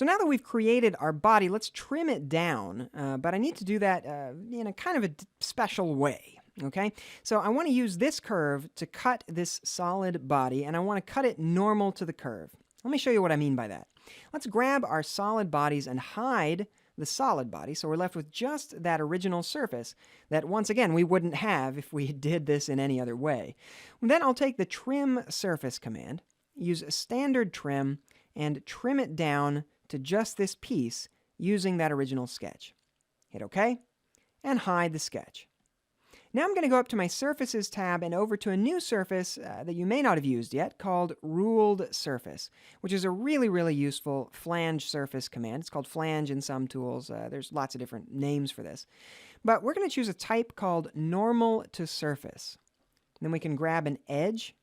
So now that we've created our body, let's trim it down, but I need to do that in a kind of a special way. Okay, so I want to use this curve to cut this solid body, and I want to cut it normal to the curve. Let me show you what I mean by that. Let's grab our solid bodies and hide the solid body, so we're left with just that original surface that, once again, we wouldn't have if we did this in any other way. Then I'll take the trim surface command, use a standard trim, and trim it down to just this piece using that original sketch. Hit OK, and hide the sketch. Now I'm going to go up to my Surfaces tab and over to a new surface that you may not have used yet called Ruled Surface, which is a really, really useful flange surface command. It's called flange in some tools. There's lots of different names for this. But we're going to choose a type called Normal to Surface. Then we can grab an edge,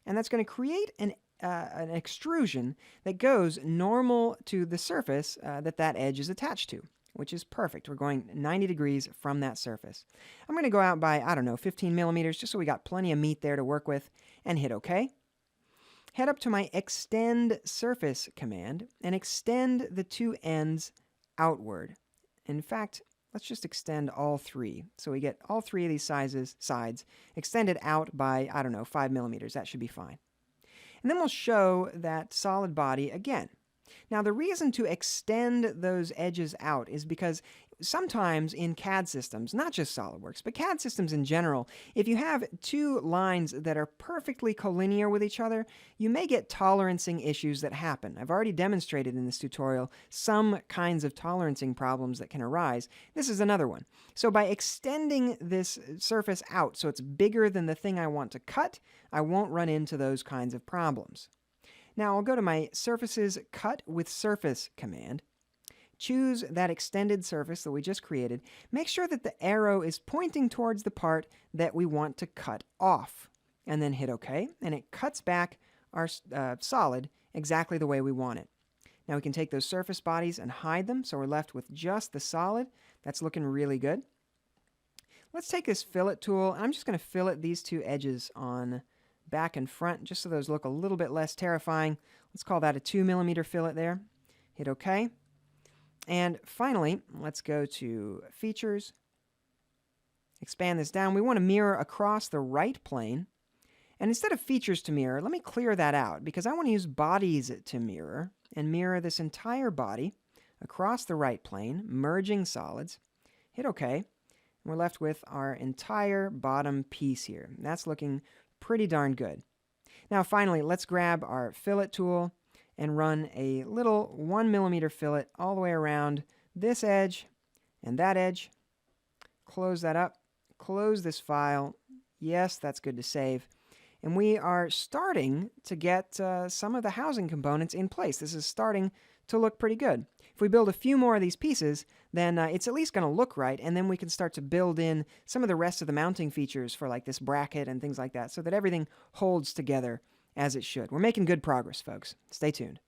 and that's going to create an extrusion that goes normal to the surface that edge is attached to, which is perfect. We're going 90 degrees from that surface. I'm going to go out by, I don't know, 15 millimeters, just so we got plenty of meat there to work with, and hit OK. Head up to my Extend Surface command and extend the two ends outward. In fact, let's just extend all three. So we get all three of these sides extended out by, I don't know, 5 millimeters. That should be fine. And then we'll show that solid body again. Now, the reason to extend those edges out is because sometimes in CAD systems, not just SolidWorks, but CAD systems in general, if you have two lines that are perfectly collinear with each other, you may get tolerancing issues that happen. I've already demonstrated in this tutorial some kinds of tolerancing problems that can arise. This is another one. So by extending this surface out so it's bigger than the thing I want to cut, I won't run into those kinds of problems. Now I'll go to my Surfaces Cut with Surface command, choose that extended surface that we just created, make sure that the arrow is pointing towards the part that we want to cut off, and then hit OK, and it cuts back our solid exactly the way we want it. Now we can take those surface bodies and hide them, so we're left with just the solid. That's looking really good. Let's take this fillet tool, and I'm just going to fillet these two edges on back and front, just so those look a little bit less terrifying. Let's call that a 2 millimeter fillet there. Hit OK. And finally, let's go to Features. Expand this down. We want to mirror across the right plane. And instead of Features to mirror, let me clear that out, because I want to use Bodies to mirror, and mirror this entire body across the right plane, merging solids. Hit OK. And we're left with our entire bottom piece here. That's looking pretty darn good. Now finally, let's grab our fillet tool and run a little 1 millimeter fillet all the way around this edge and that edge. Close that up. Close this file. Yes, that's good to save. And we are starting to get some of the housing components in place. This is starting to look pretty good. If we build a few more of these pieces, then it's at least going to look right, and then we can start to build in some of the rest of the mounting features for like this bracket and things like that, so that everything holds together as it should. We're making good progress, folks. Stay tuned.